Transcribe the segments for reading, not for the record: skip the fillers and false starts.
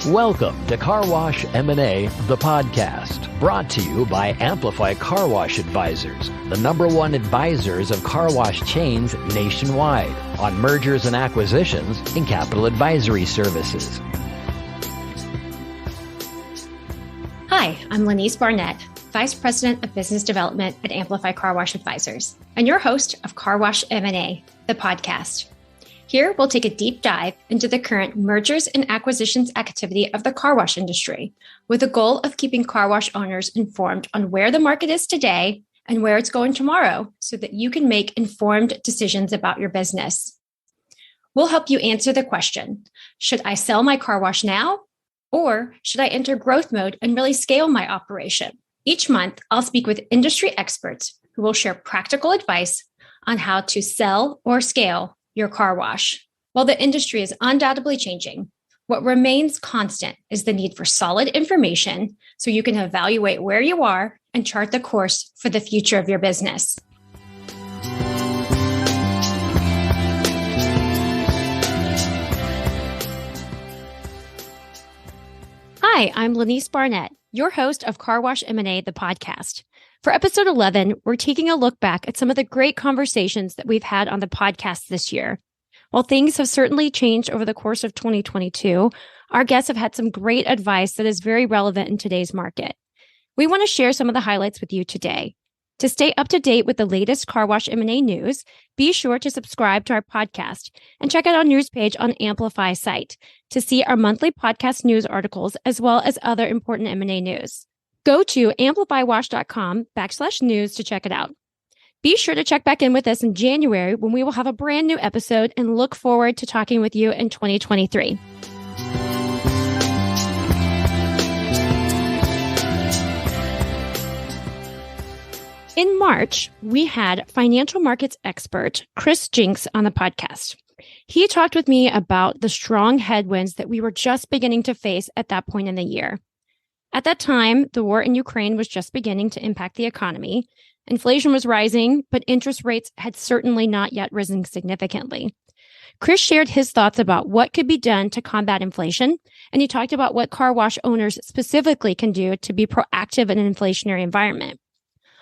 Welcome to Car Wash M&A, the podcast, brought to you by Amplify Car Wash Advisors, the #1 advisors of car wash chains nationwide on mergers and acquisitions and capital advisory services. Hi, I'm Lanese Barnett, Vice President of Business Development at Amplify Car Wash Advisors, and your host of Car Wash M&A, the podcast. Here, we'll take a deep dive into the current mergers and acquisitions activity of the car wash industry, with the goal of keeping car wash owners informed on where the market is today and where it's going tomorrow, so that you can make informed decisions about your business. We'll help you answer the question, should I sell my car wash now? Or should I enter growth mode and really scale my operation? Each month, I'll speak with industry experts who will share practical advice on how to sell or scale your car wash. While the industry is undoubtedly changing, what remains constant is the need for solid information so you can evaluate where you are and chart the course for the future of your business. Hi, I'm Lanese Barnett, your host of Car Wash M&A, the podcast. For episode 11, we're taking a look back at some of the great conversations that we've had on the podcast this year. While things have certainly changed over the course of 2022, our guests have had some great advice that is very relevant in today's market. We want to share some of the highlights with you today. To stay up to date with the latest Car Wash M&A news, be sure to subscribe to our podcast and check out our news page on Amplify site to see our monthly podcast news articles as well as other important M&A news. Go to amplifywash.com/news to check it out. Be sure to check back in with us in January when we will have a brand new episode, and look forward to talking with you in 2023. In March, we had financial markets expert Chris Jinks on the podcast. He talked with me about the strong headwinds that we were just beginning to face at that point in the year. At that time, the war in Ukraine was just beginning to impact the economy. Inflation was rising, but interest rates had certainly not yet risen significantly. Chris shared his thoughts about what could be done to combat inflation, and he talked about what car wash owners specifically can do to be proactive in an inflationary environment.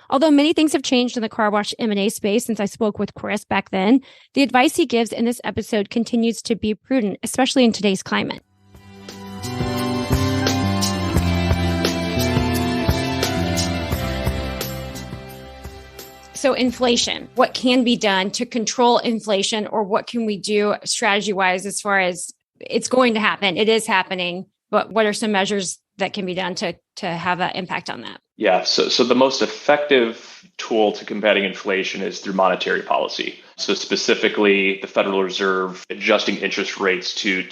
Although many things have changed in the car wash M&A space since I spoke with Chris back then, the advice he gives in this episode continues to be prudent, especially in today's climate. So inflation, what can be done to control inflation, or what can we do strategy-wise as far as it's going to happen? It is happening, but what are some measures that can be done to have an impact on that? Yeah, so the most effective tool to combating inflation is through monetary policy. So specifically, the Federal Reserve adjusting interest rates to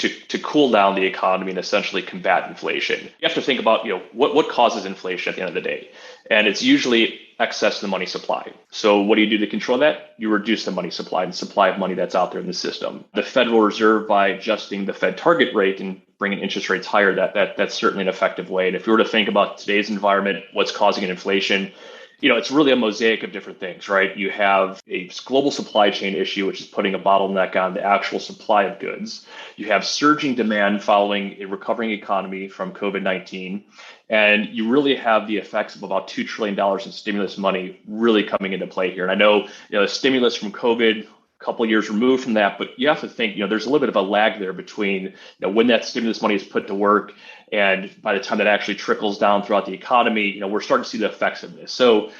cool down the economy and essentially combat inflation. You have to think about, what causes inflation at the end of the day, and it's usually excess in the money supply. So what do you do to control that? You reduce the money supply, the supply of money that's out there in the system. The Federal Reserve, by adjusting the Fed target rate and bringing interest rates higher, that's certainly an effective way. And if you were to think about today's environment, what's causing an inflation, it's really a mosaic of different things, right? You have a global supply chain issue, which is putting a bottleneck on the actual supply of goods. You have surging demand following a recovering economy from COVID-19. And you really have the effects of about $2 trillion in stimulus money really coming into play here. And I know, the stimulus from COVID, a couple of years removed from that, but you have to think, there's a little bit of a lag there between when that stimulus money is put to work and by the time that actually trickles down throughout the economy, we're starting to see the effects of this. So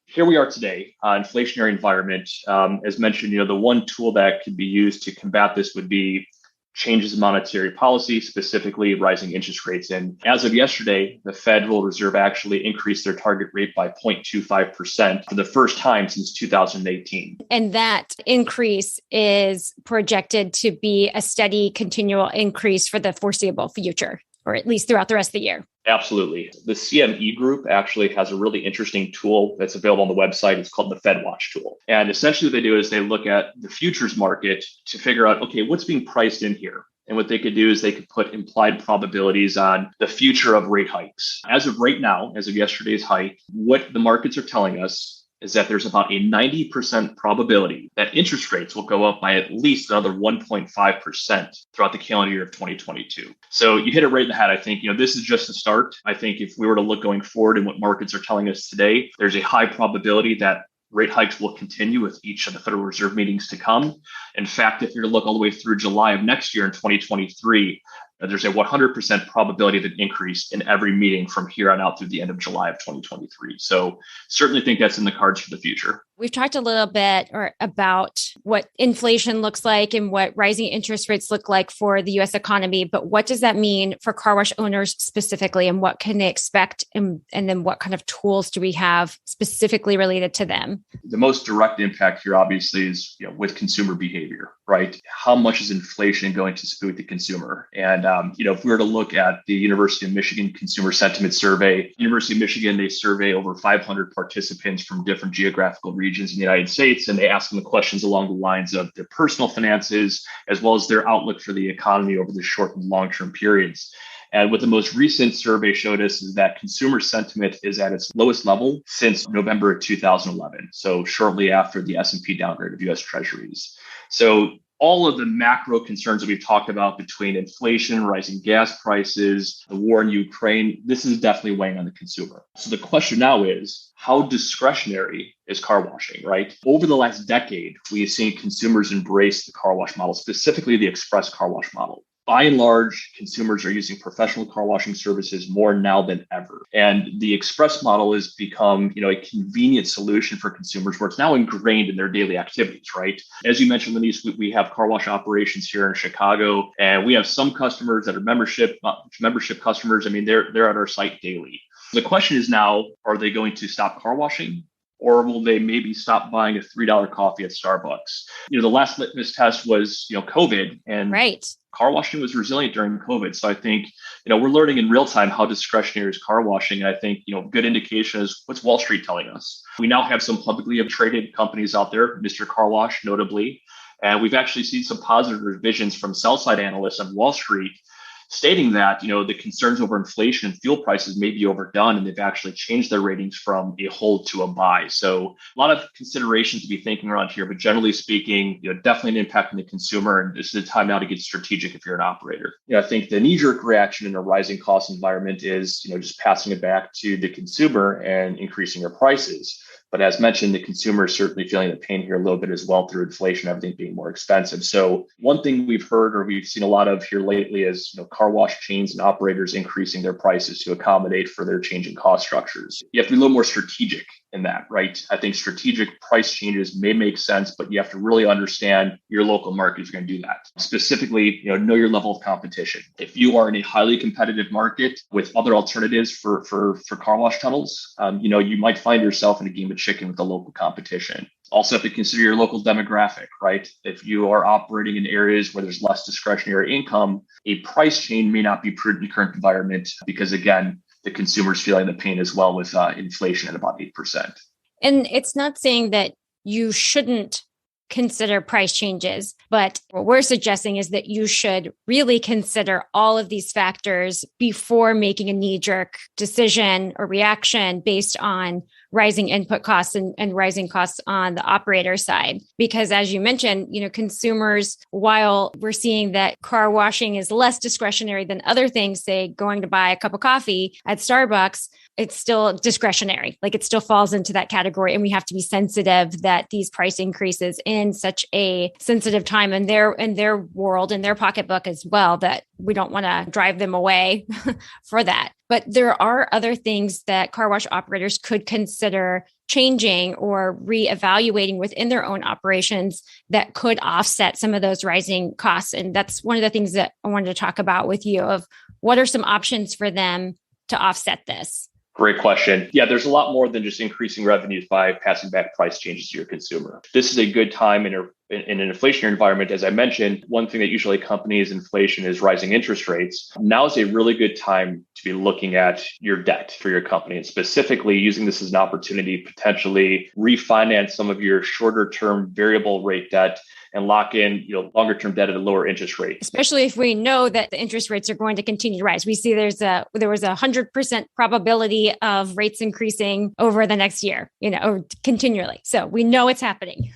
here we are today, inflationary environment. As mentioned, the one tool that could be used to combat this would be changes in monetary policy, specifically rising interest rates. And as of yesterday, the Federal Reserve actually increased their target rate by 0.25% for the first time since 2018. And that increase is projected to be a steady, continual increase for the foreseeable future, or at least throughout the rest of the year. Absolutely. The CME group actually has a really interesting tool that's available on the website. It's called the Fed Watch tool. And essentially what they do is they look at the futures market to figure out, okay, what's being priced in here? And what they could do is they could put implied probabilities on the future of rate hikes. As of right now, as of yesterday's hike, what the markets are telling us is that there's about a 90% probability that interest rates will go up by at least another 1.5% throughout the calendar year of 2022. So you hit it right in the head. I think, this is just the start. I think if we were to look going forward and what markets are telling us today, there's a high probability that rate hikes will continue with each of the Federal Reserve meetings to come. In fact, if you're to look all the way through July of next year in 2023, there's a 100% probability of an increase in every meeting from here on out through the end of July of 2023. So certainly think that's in the cards for the future. We've talked a little bit about what inflation looks like and what rising interest rates look like for the U.S. economy, but what does that mean for car wash owners specifically, and what can they expect, and then what kind of tools do we have specifically related to them? The most direct impact here, obviously, is with consumer behavior, right? How much is inflation going to spook the consumer? And if we were to look at the University of Michigan Consumer Sentiment Survey, University of Michigan, they survey over 500 participants from different geographical regions in the United States, and they ask them the questions along the lines of their personal finances, as well as their outlook for the economy over the short and long-term periods. And what the most recent survey showed us is that consumer sentiment is at its lowest level since November of 2011. So shortly after the S&P downgrade of U.S. Treasuries. So all of the macro concerns that we've talked about between inflation, rising gas prices, the war in Ukraine, this is definitely weighing on the consumer. So the question now is, how discretionary is car washing, right? Over the last decade, we have seen consumers embrace the car wash model, specifically the express car wash model. By and large, consumers are using professional car washing services more now than ever. And the express model has become, a convenient solution for consumers where it's now ingrained in their daily activities, right? As you mentioned, Lanese, we have car wash operations here in Chicago, and we have some customers that are membership customers. I mean, they're at our site daily. The question is now, are they going to stop car washing? Or will they maybe stop buying a $3 coffee at Starbucks? The last litmus test was, COVID, and right. Car washing was resilient during COVID. So I think, we're learning in real time how discretionary is car washing. And I think, good indication is what's Wall Street telling us. We now have some publicly traded companies out there, Mr. Car Wash, notably. And we've actually seen some positive revisions from sell-side analysts on Wall Street stating that, the concerns over inflation and fuel prices may be overdone, and they've actually changed their ratings from a hold to a buy. So a lot of considerations to be thinking around here, but generally speaking, definitely an impact on the consumer. And this is the time now to get strategic if you're an operator. I think the knee-jerk reaction in a rising cost environment is, just passing it back to the consumer and increasing your prices. But as mentioned, the consumer is certainly feeling the pain here a little bit as well through inflation, everything being more expensive. So one thing we've heard or we've seen a lot of here lately is car wash chains and operators increasing their prices to accommodate for their changing cost structures. You have to be a little more strategic in that, right? I think strategic price changes may make sense, but you have to really understand your local market if you're going to do that. Specifically, know your level of competition. If you are in a highly competitive market with other alternatives for car wash tunnels, you might find yourself in a game of chicken with the local competition. Also have to consider your local demographic, right? If you are operating in areas where there's less discretionary income, a price change may not be prudent in the current environment because, again, the consumer's feeling the pain as well with inflation at about 8%. And it's not saying that you shouldn't consider price changes, but what we're suggesting is that you should really consider all of these factors before making a knee-jerk decision or reaction based on rising input costs and rising costs on the operator side. Because as you mentioned, consumers, while we're seeing that car washing is less discretionary than other things, say going to buy a cup of coffee at Starbucks, it's still discretionary. Like it still falls into that category. And we have to be sensitive that these price increases in such a sensitive time in their world, in their pocketbook as well, that we don't want to drive them away for that. But there are other things that car wash operators could consider changing or reevaluating within their own operations that could offset some of those rising costs. And that's one of the things that I wanted to talk about with you of what are some options for them to offset this? Great question. Yeah, there's a lot more than just increasing revenues by passing back price changes to your consumer. This is a good time in an inflationary environment. As I mentioned, one thing that usually accompanies inflation is rising interest rates. Now is a really good time to be looking at your debt for your company and specifically using this as an opportunity to potentially refinance some of your shorter term variable rate debt and lock in, longer term debt at a lower interest rate. Especially if we know that the interest rates are going to continue to rise. We see there was 100% probability of rates increasing over the next year, or continually. So we know it's happening.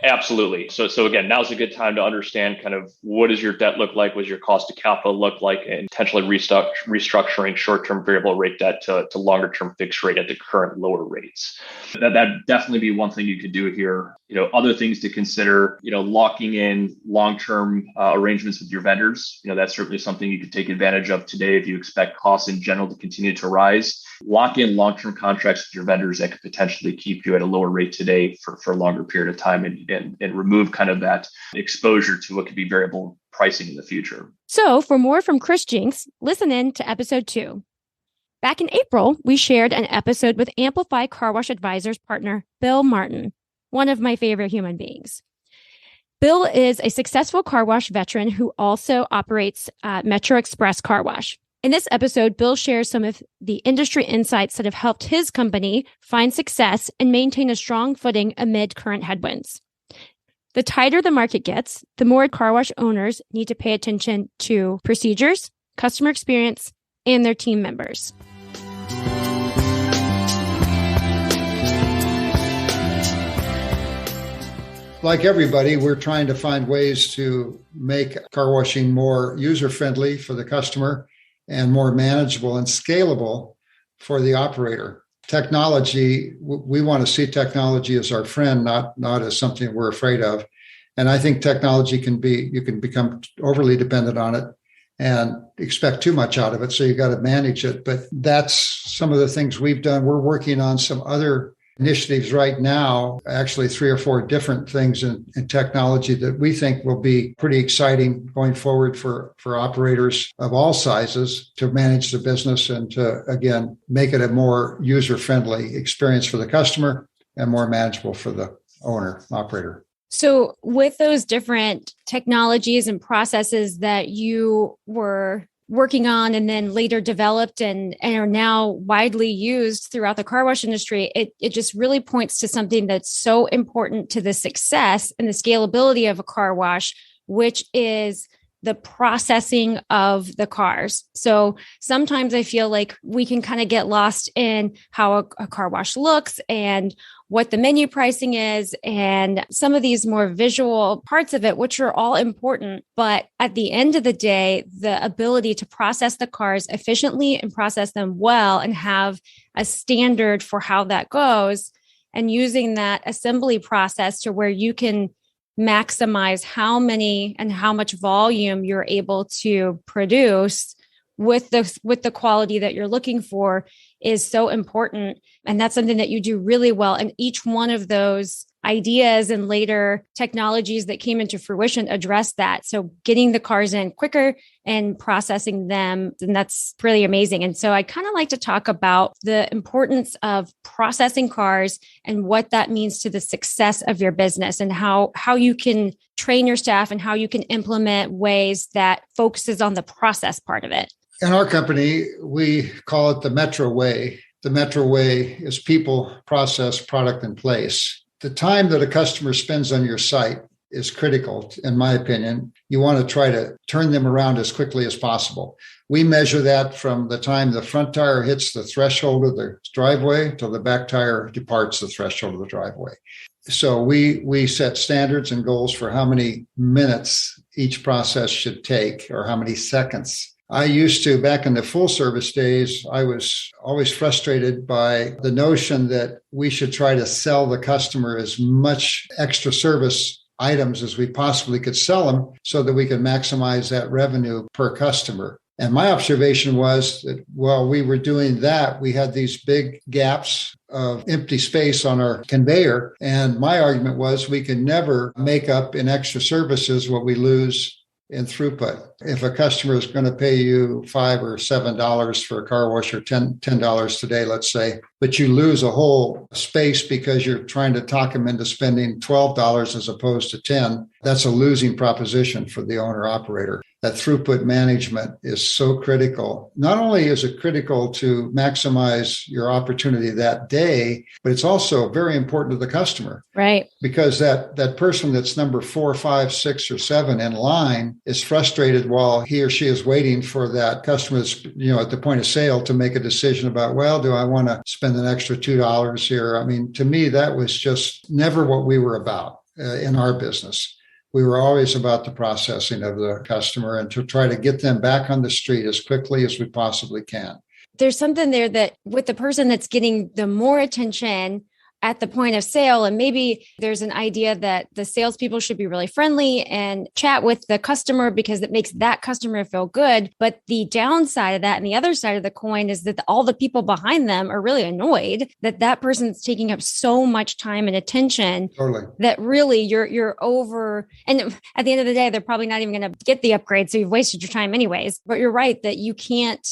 Absolutely. So again, now's a good time to understand kind of what does your debt look like, what does your cost of capital look like, and potentially restructuring short-term variable rate debt to longer-term fixed rate at the current lower rates. That'd definitely be one thing you could do here. Other things to consider, locking in long-term arrangements with your vendors. That's certainly something you could take advantage of today if you expect costs in general to continue to rise. Lock in long-term contracts with your vendors that could potentially keep you at a lower rate today for a longer period of time and remove kind of that exposure to what could be variable pricing in the future. So for more from Chris Jinks, listen in to episode 2. Back in April, we shared an episode with Amplify Car Wash Advisors partner, Bill Martin, one of my favorite human beings. Bill is a successful car wash veteran who also operates Metro Express Car Wash. In this episode, Bill shares some of the industry insights that have helped his company find success and maintain a strong footing amid current headwinds. The tighter the market gets, the more car wash owners need to pay attention to procedures, customer experience, and their team members. Like everybody, we're trying to find ways to make car washing more user-friendly for the customer and more manageable and scalable for the operator. Technology, we want to see technology as our friend, not as something we're afraid of. And I think technology you can become overly dependent on it and expect too much out of it. So you got to manage it. But that's some of the things we've done. We're working on some other initiatives right now, actually 3 or 4 different things in technology that we think will be pretty exciting going forward for operators of all sizes to manage the business and to, again, make it a more user-friendly experience for the customer and more manageable for the owner, operator. So with those different technologies and processes that you were working on and then later developed and are now widely used throughout the car wash industry, it just really points to something that's so important to the success and the scalability of a car wash, which is the processing of the cars. So sometimes I feel like we can kind of get lost in how a car wash looks and what the menu pricing is and some of these more visual parts of it, which are all important. But at the end of the day, the ability to process the cars efficiently and process them well and have a standard for how that goes and using that assembly process to where you can maximize how many and how much volume you're able to produce with the quality that you're looking for is so important. And that's something that you do really well. And each one of those ideas and later technologies that came into fruition address that. So getting the cars in quicker and processing them, and that's really amazing. And so I kind of like to talk about the importance of processing cars and what that means to the success of your business and how you can train your staff and how you can implement ways that focuses on the process part of it. In our company, we call it the Metro Way. The Metro Way is people, process, product, and place. The time that a customer spends on your site is critical, in my opinion. You want to try to turn them around as quickly as possible. We measure that from the time the front tire hits the threshold of the driveway till the back tire departs the threshold of the driveway. So we set standards and goals for how many minutes each process should take or how many seconds. I used to, back in the full service days, I was always frustrated by the notion that we should try to sell the customer as much extra service items as we possibly could sell them so that we could maximize that revenue per customer. And my observation was that while we were doing that, we had these big gaps of empty space on our conveyor. And my argument was we can never make up in extra services what we lose in throughput. If a customer is going to pay you $5 or $7 for a car wash or $10 today, let's say, but you lose a whole space because you're trying to talk them into spending $12 as opposed to $10, that's a losing proposition for the owner operator. that throughput management is so critical. Not only is it critical to maximize your opportunity that day, but it's also very important to the customer. Right. Because that person that's number 4, 5, 6, or 7 in line is frustrated while he or she is waiting for that customer that's, at the point of sale to make a decision about, well, do I want to spend an extra $2 here? I mean, to me, that was just never what we were about in our business. We were always about the processing of the customer and to try to get them back on the street as quickly as we possibly can. There's something there that with the person that's getting the more attention at the point of sale, and maybe there's an idea that the salespeople should be really friendly and chat with the customer because it makes that customer feel good. But the downside of that and the other side of the coin is that all the people behind them are really annoyed that that person's taking up so much time and attention. Totally. That really you're over. And at the end of the day, they're probably not even going to get the upgrade. So you've wasted your time anyways. But you're right that you can't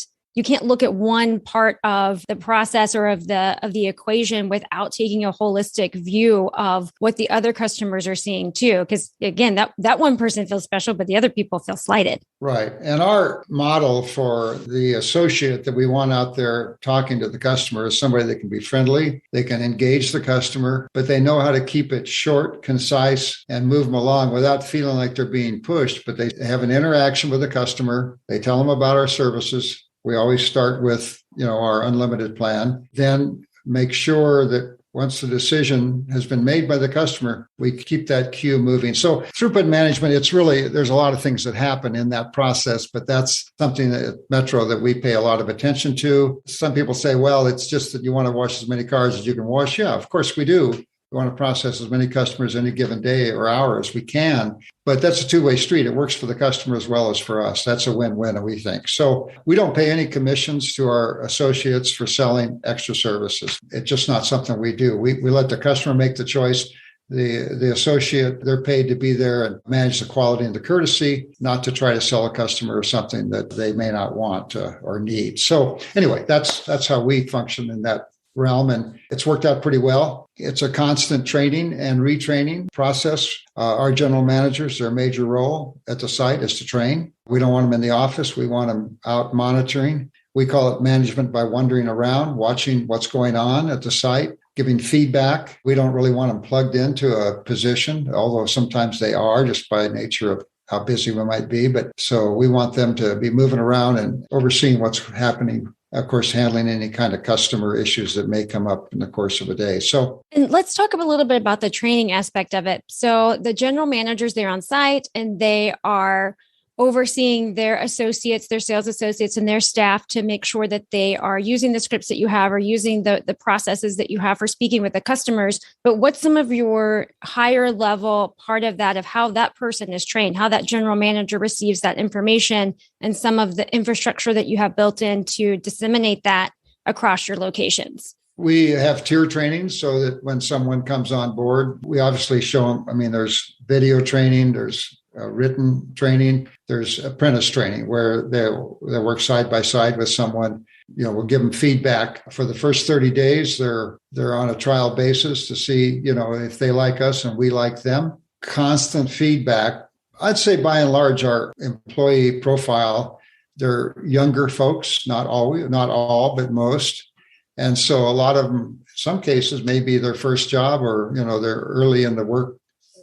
look at one part of the process or of the equation without taking a holistic view of what the other customers are seeing too. Because again, that one person feels special, but the other people feel slighted. Right. And our model for the associate that we want out there talking to the customer is somebody that can be friendly, they can engage the customer, but they know how to keep it short, concise, and move them along without feeling like they're being pushed. But they have an interaction with the customer. They tell them about our services. We always start with, our unlimited plan, then make sure that once the decision has been made by the customer, we keep that queue moving. So throughput management, there's a lot of things that happen in that process, but that's something at Metro that we pay a lot of attention to. Some people say, well, it's just that you want to wash as many cars as you can wash. Yeah, of course we do. We want to process as many customers any given day or hour as we can. But that's a two-way street. It works for the customer as well as for us. That's a win-win, we think. So we don't pay any commissions to our associates for selling extra services. It's just not something we do. We let the customer make the choice. The associate, they're paid to be there and manage the quality and the courtesy, not to try to sell a customer something that they may not want or need. So anyway, that's how we function in that realm, and it's worked out pretty well. It's a constant training and retraining process. Our general managers, their major role at the site is to train. We don't want them in the office. We want them out monitoring. We call it management by wandering around, watching what's going on at the site, giving feedback. We don't really want them plugged into a position, although sometimes they are just by nature of how busy we might be. But so we want them to be moving around and overseeing what's happening. Of course, handling any kind of customer issues that may come up in the course of a day. And let's talk a little bit about the training aspect of it. So the general managers, they're on site and they are overseeing their associates, their sales associates and their staff to make sure that they are using the scripts that you have or using the processes that you have for speaking with the customers. But what's some of your higher level part of that, of how that person is trained, how that general manager receives that information and some of the infrastructure that you have built in to disseminate that across your locations? We have tier training so that when someone comes on board, we obviously show them, there's video training, there's written training, there's apprentice training where they work side by side with someone. We'll give them feedback for the first 30 days. They're on a trial basis to see, if they like us and we like them. Constant feedback. I'd say by and large, our employee profile, they're younger folks, not all, but most. And so a lot of them, in some cases, may be their first job or, they're early in the work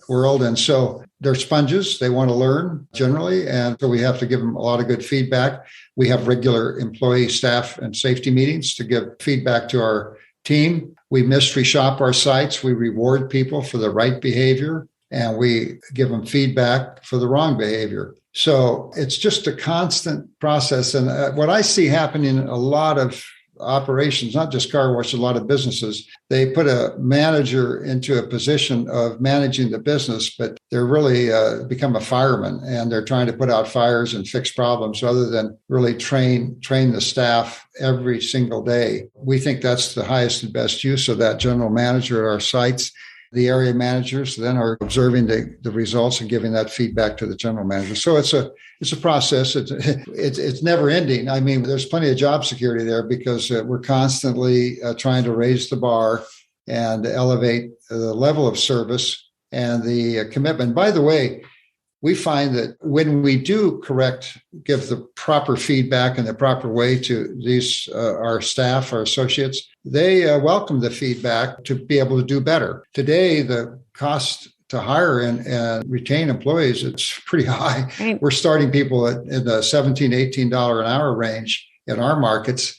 world. And so they're sponges. They want to learn generally. And so we have to give them a lot of good feedback. We have regular employee, staff, and safety meetings to give feedback to our team. We mystery shop our sites. We reward people for the right behavior, and we give them feedback for the wrong behavior. So it's just a constant process. And what I see happening in a lot of operations, not just car wash, a lot of businesses, they put a manager into a position of managing the business, but they're really become a fireman and they're trying to put out fires and fix problems rather than really train the staff every single day. We think that's the highest and best use of that general manager at our sites. The area managers then are observing the results and giving that feedback to the general manager. So it's a process. It's never ending. There's plenty of job security there because we're constantly trying to raise the bar and elevate the level of service and the commitment. By the way, we find that when we do give the proper feedback in the proper way to these, our staff, our associates, they welcome the feedback to be able to do better. Today, the cost to hire and retain employees, it's pretty high. Right. We're starting people in the $17, $18 an hour range in our markets.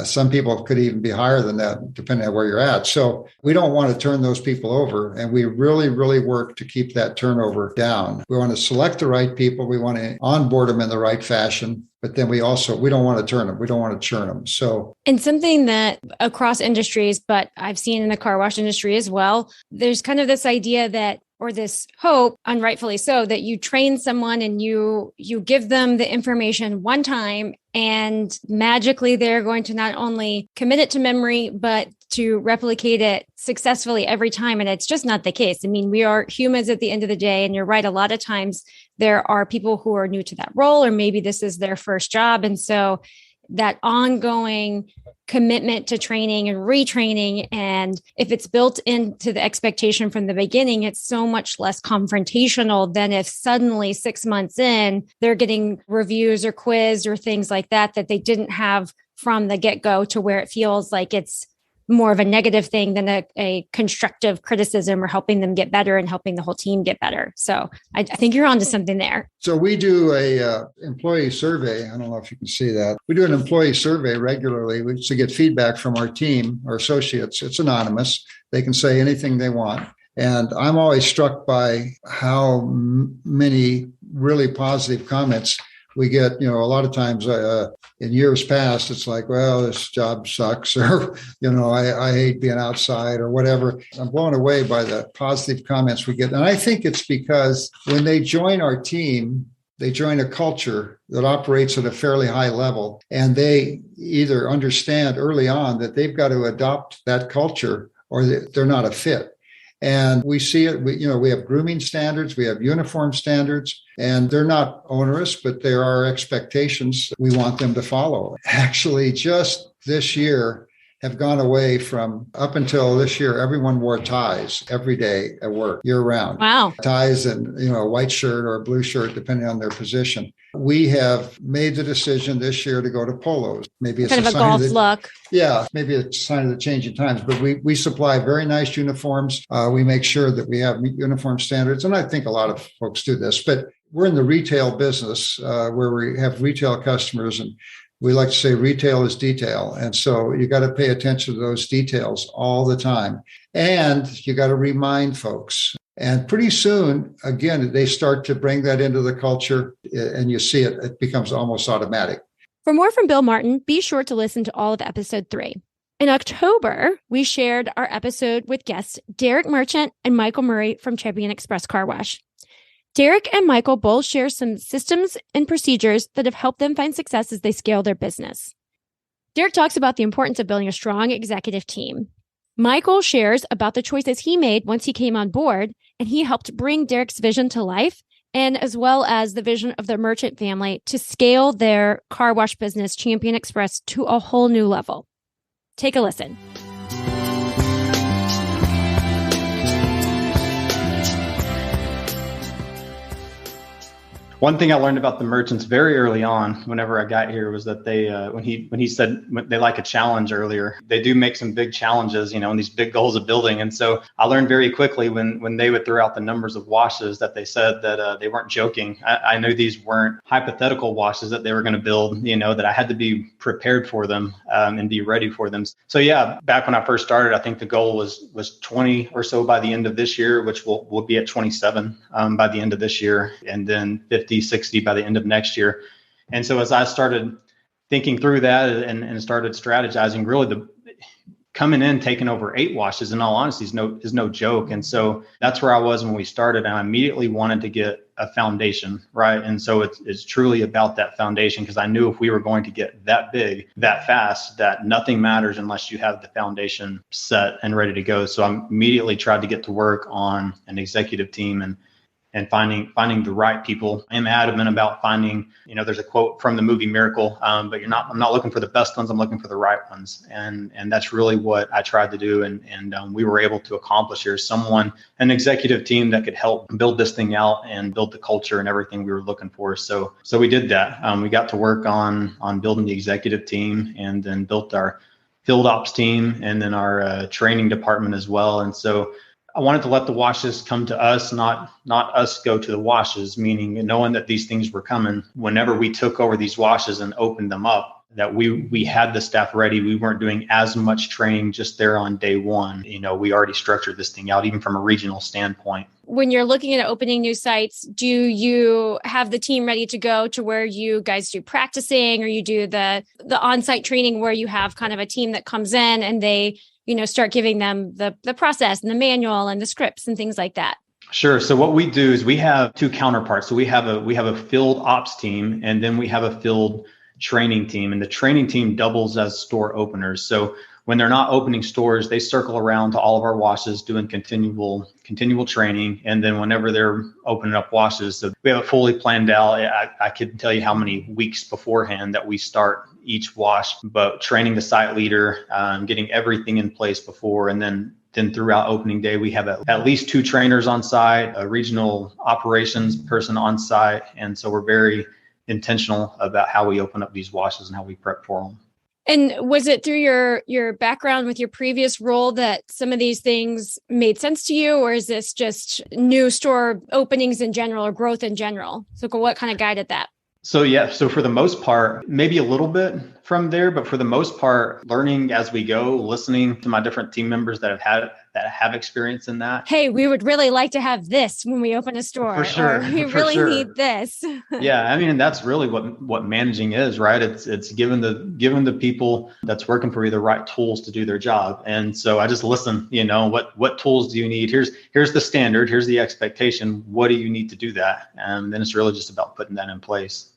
Some people could even be higher than that, depending on where you're at. So we don't want to turn those people over. And we really, really work to keep that turnover down. We want to select the right people. We want to onboard them in the right fashion. But then we don't want to turn them. We don't want to churn them. So, and something that across industries, but I've seen in the car wash industry as well, there's kind of this idea that, or this hope, unrightfully so, that you train someone and you give them the information one time and magically they're going to not only commit it to memory, but to replicate it successfully every time. And it's just not the case. I mean, we are humans at the end of the day. And you're right. A lot of times there are people who are new to that role, or maybe this is their first job. And so that ongoing commitment to training and retraining, and if it's built into the expectation from the beginning, it's so much less confrontational than if suddenly 6 months in, they're getting reviews or quiz or things like that they didn't have from the get-go, to where it feels like it's more of a negative thing than a constructive criticism, or helping them get better and helping the whole team get better. So I think you're onto something there. So we do a employee survey. I don't know if you can see that. We do an employee survey regularly to get feedback from our team, our associates. It's anonymous. They can say anything they want. And I'm always struck by how many really positive comments we get. A lot of times in years past, it's like, well, this job sucks, or, I hate being outside, or whatever. I'm blown away by the positive comments we get. And I think it's because when they join our team, they join a culture that operates at a fairly high level, and they either understand early on that they've got to adopt that culture or they're not a fit. And we see it, we have grooming standards, we have uniform standards, and they're not onerous, but there are expectations that we want them to follow. Actually, just this year have gone away from, up until this year, everyone wore ties every day at work, year round. Wow. Ties and, a white shirt or a blue shirt, depending on their position. We have made the decision this year to go to polos. Maybe it's kind of a golf look. Yeah, maybe it's a sign of the changing times, but we supply very nice uniforms. We make sure that we have uniform standards. And I think a lot of folks do this, but we're in the retail business where we have retail customers, and we like to say retail is detail. And so you got to pay attention to those details all the time. And you got to remind folks. And pretty soon, again, they start to bring that into the culture, and you see it becomes almost automatic. For more from Bill Martin, be sure to listen to all of episode 3. In October, we shared our episode with guests Derek Merchant and Michael Murray from Champion Express Car Wash. Derek and Michael both share some systems and procedures that have helped them find success as they scale their business. Derek talks about the importance of building a strong executive team. Michael shares about the choices he made once he came on board, and he helped bring Derek's vision to life, and as well as the vision of the Merchant family to scale their car wash business, Champion Express, to a whole new level. Take a listen. One thing I learned about the merchants very early on, whenever I got here, was that they, when he said they like a challenge earlier, they do make some big challenges, and these big goals of building. And so I learned very quickly when they would throw out the numbers of washes that they said that they weren't joking. I knew these weren't hypothetical washes that they were going to build, that I had to be prepared for them and be ready for them. So yeah, back when I first started, I think the goal was 20 or so by the end of this year, which we'll be at 27 by the end of this year, and then 50, 60 by the end of next year. And so as I started thinking through that and started strategizing, really coming in, taking over 8 washes, in all honesty, is no joke. And so that's where I was when we started. And I immediately wanted to get a foundation, right? And so it's truly about that foundation, because I knew if we were going to get that big, that fast, that nothing matters unless you have the foundation set and ready to go. So I immediately tried to get to work on an executive team. And and finding the right people. I'm adamant about finding, there's a quote from the movie Miracle, but I'm not looking for the best ones. I'm looking for the right ones. And that's really what I tried to do. And we were able to accomplish here. An executive team that could help build this thing out and build the culture and everything we were looking for. So we did that. We got to work on building the executive team, and then built our field ops team, and then our training department as well. And so I wanted to let the washes come to us, not us go to the washes, meaning knowing that these things were coming. Whenever we took over these washes and opened them up, that we had the staff ready. We weren't doing as much training just there on day one. We already structured this thing out, even from a regional standpoint. When you're looking at opening new sites, do you have the team ready to go to where you guys do practicing, or you do the on-site training where you have kind of a team that comes in and they, start giving them the process and the manual and the scripts and things like that? Sure. So what we do is we have two counterparts. So we have a field ops team, and then we have a field training team, and the training team doubles as store openers. So when they're not opening stores, they circle around to all of our washes doing continual training. And then whenever they're opening up washes, so we have it fully planned out. I could tell you how many weeks beforehand that we start each wash, but training the site leader, getting everything in place before. And then throughout opening day, we have at least 2 trainers on site, a regional operations person on site. And so we're very intentional about how we open up these washes and how we prep for them. And was it through your background with your previous role that some of these things made sense to you, or is this just new store openings in general or growth in general? So what kind of guided that? So for the most part, maybe a little bit from there, but for the most part, learning as we go, listening to my different team members that have experience in that. Hey, we would really like to have this when we open a store. For sure. Or we really need this. Yeah, and that's really what managing is, right? It's giving the people that's working for you the right tools to do their job. And so I just listen, what tools do you need? Here's the standard, here's the expectation. What do you need to do that? And then it's really just about putting that in place.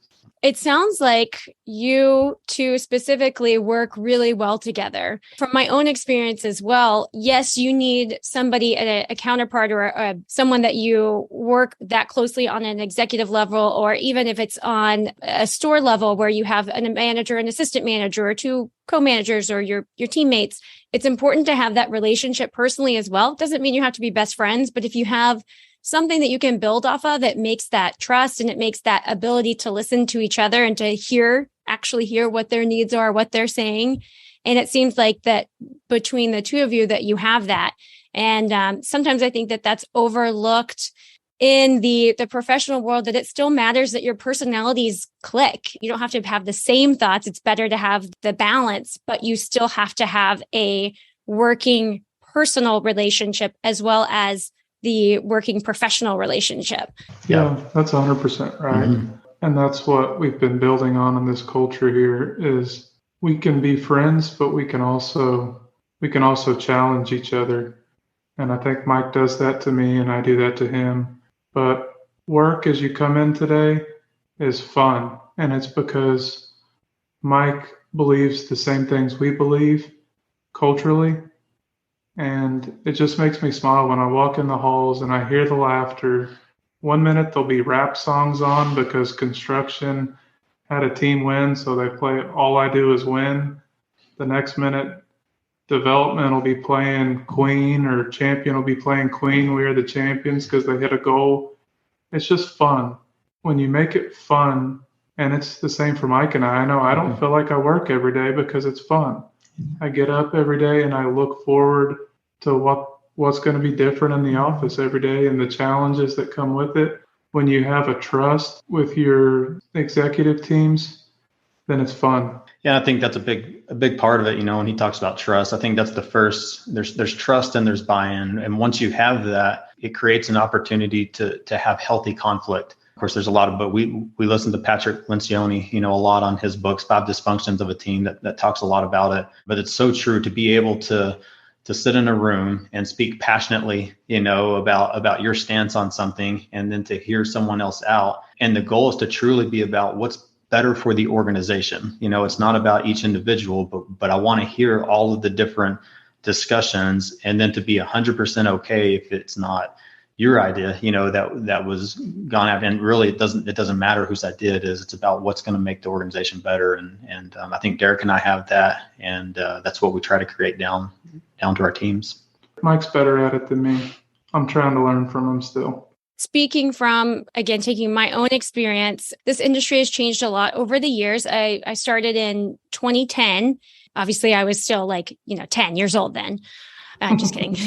It sounds like you two specifically work really well together. From my own experience as well, yes, you need somebody at a counterpart or someone that you work that closely on an executive level, or even if it's on a store level where you have a manager, an assistant manager, or 2 co-managers or your teammates. It's important to have that relationship personally as well. It doesn't mean you have to be best friends, but if you have something that you can build off of, that makes that trust and it makes that ability to listen to each other and to actually hear what their needs are, what they're saying. And it seems like that between the two of you that you have that. And sometimes I think that that's overlooked in the professional world, that it still matters that your personalities click. You don't have to have the same thoughts. It's better to have the balance, but you still have to have a working personal relationship as well as the working professional relationship. Yeah, that's 100% right. Mm-hmm. And that's what we've been building on in this culture here is we can be friends, but we can also challenge each other. And I think Mike does that to me and I do that to him. But work as you come in today is fun. And it's because Mike believes the same things we believe culturally. And it just makes me smile when I walk in the halls and I hear the laughter. One minute there'll be rap songs on because construction had a team win, so they play All I Do Is Win. The next minute, development will be playing Queen, or champion will be playing Queen, We Are the Champions, because they hit a goal. It's just fun. When you make it fun, and it's the same for Mike and I know I don't feel like I work every day because it's fun. I get up every day and I look forward to what's going to be different in the office every day and the challenges that come with it. When you have a trust with your executive teams, then it's fun. Yeah, I think that's a big part of it. When he talks about trust, I think that's the first. There's trust and there's buy-in, and once you have that, it creates an opportunity to have healthy conflict. Of course, there's a lot of, but we listen to Patrick Lencioni, a lot on his books, 5 Dysfunctions of a Team, that talks a lot about it. But it's so true to be able to sit in a room and speak passionately, about your stance on something, and then to hear someone else out. And the goal is to truly be about what's better for the organization. It's not about each individual, but I want to hear all of the different discussions, and then to be 100% okay if it's not your idea, that was gone out. And really, it doesn't matter whose idea it is. It's about what's going to make the organization better. And I think Derek and I have that, and that's what we try to create down to our teams. Mike's better at it than me. I'm trying to learn from him still. Speaking from, again, taking my own experience, this industry has changed a lot over the years. I started in 2010. Obviously, I was still 10 years old then. I'm just kidding.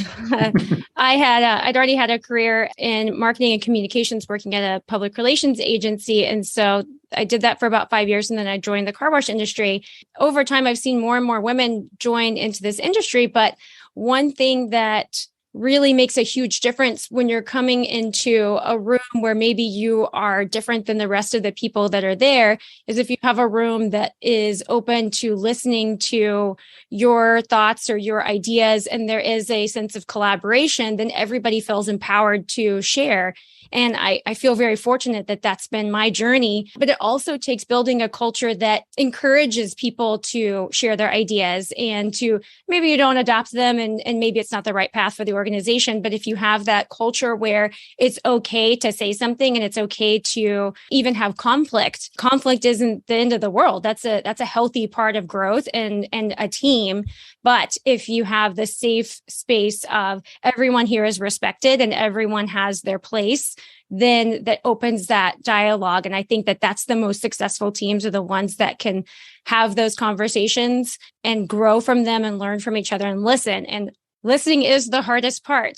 I'd already had a career in marketing and communications working at a public relations agency. And so I did that for about 5 years. And then I joined the car wash industry. Over time, I've seen more and more women join into this industry. But one thing that really makes a huge difference when you're coming into a room where maybe you are different than the rest of the people that are there is if you have a room that is open to listening to your thoughts or your ideas, and there is a sense of collaboration, then everybody feels empowered to share. And I feel very fortunate that that's been my journey, but it also takes building a culture that encourages people to share their ideas and to maybe you don't adopt them and maybe it's not the right path for the organization. But if you have that culture where it's okay to say something and it's okay to even have conflict isn't the end of the world. That's a healthy part of growth and a team. But if you have the safe space of everyone here is respected and everyone has their place, then that opens that dialogue. And I think that that's the most successful teams are the ones that can have those conversations and grow from them and learn from each other and listen. And listening is the hardest part.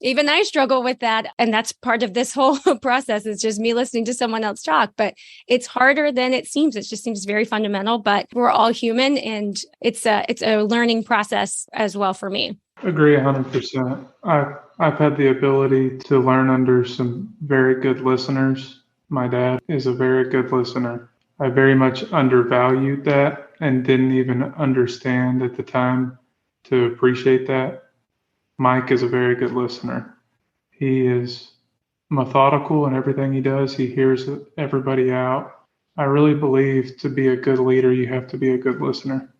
Even I struggle with that. And that's part of this whole process. It's just me listening to someone else talk, but it's harder than it seems. It just seems very fundamental, but we're all human and it's a learning process as well for me. Agree 100%. I've had the ability to learn under some very good listeners. My dad is a very good listener. I very much undervalued that and didn't even understand at the time to appreciate that. Mike is a very good listener. He is methodical in everything he does. He hears everybody out. I really believe to be a good leader, you have to be a good listener.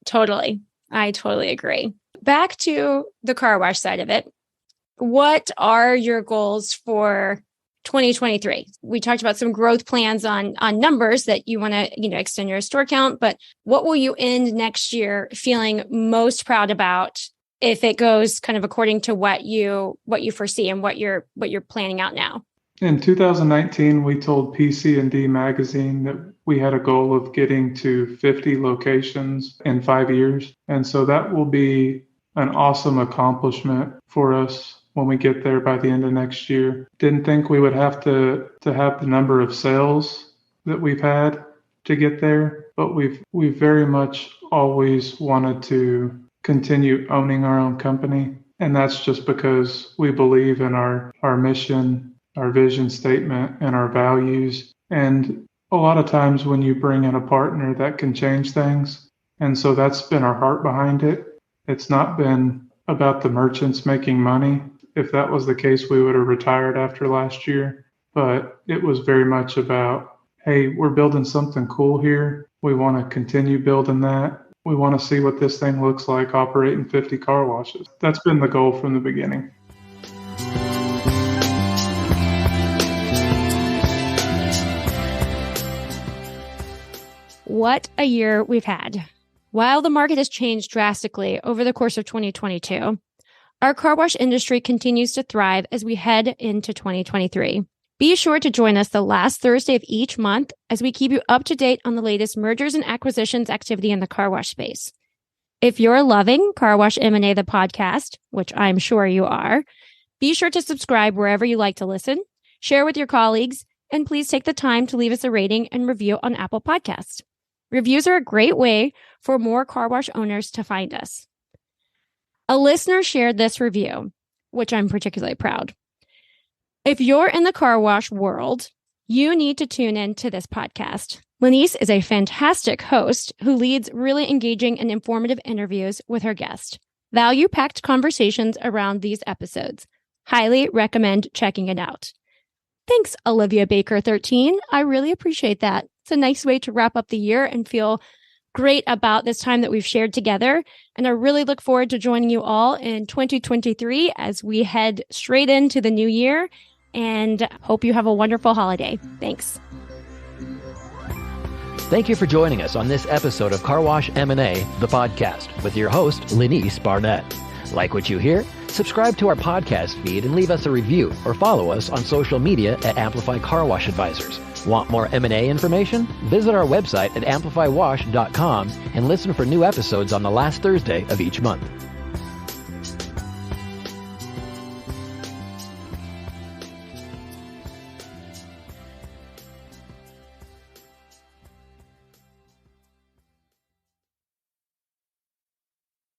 Totally. I totally agree. Back to the car wash side of it. What are your goals for 2023? We talked about some growth plans on numbers that you want to, extend your store count, but what will you end next year feeling most proud about if it goes kind of according to what you foresee and what you're planning out now? In 2019, we told PC&D magazine that we had a goal of getting to 50 locations in 5 years. And so that will be an awesome accomplishment for us when we get there by the end of next year. Didn't think we would have to have the number of sales that we've had to get there, but we've very much always wanted to continue owning our own company. And that's just because we believe in our mission, our vision statement, and our values. And a lot of times when you bring in a partner, that can change things. And so that's been our heart behind it. It's not been about the merchants making money. If that was the case, we would have retired after last year. But it was very much about, hey, we're building something cool here. We want to continue building that. We want to see what this thing looks like operating 50 car washes. That's been the goal from the beginning. What a year we've had. While the market has changed drastically over the course of 2022, our car wash industry continues to thrive as we head into 2023. Be sure to join us the last Thursday of each month as we keep you up to date on the latest mergers and acquisitions activity in the car wash space. If you're loving Car Wash M&A, the podcast, which I'm sure you are, be sure to subscribe wherever you like to listen, share with your colleagues, and please take the time to leave us a rating and review on Apple Podcasts. Reviews are a great way for more car wash owners to find us. A listener shared this review, which I'm particularly proud. If you're in the car wash world, you need to tune in to this podcast. Lanese is a fantastic host who leads really engaging and informative interviews with her guests. Value-packed conversations around these episodes. Highly recommend checking it out. Thanks, Olivia Baker 13. I really appreciate that. It's a nice way to wrap up the year and feel great about this time that we've shared together. And I really look forward to joining you all in 2023 as we head straight into the new year, and hope you have a wonderful holiday. Thanks. Thank you for joining us on this episode of Car Wash M&A, the podcast, with your host, Lanese Barnett. Like what you hear? Subscribe to our podcast feed and leave us a review, or follow us on social media at Amplify Car Wash Advisors. Want more M&A information? Visit our website at amplifywash.com and listen for new episodes on the last Thursday of each month.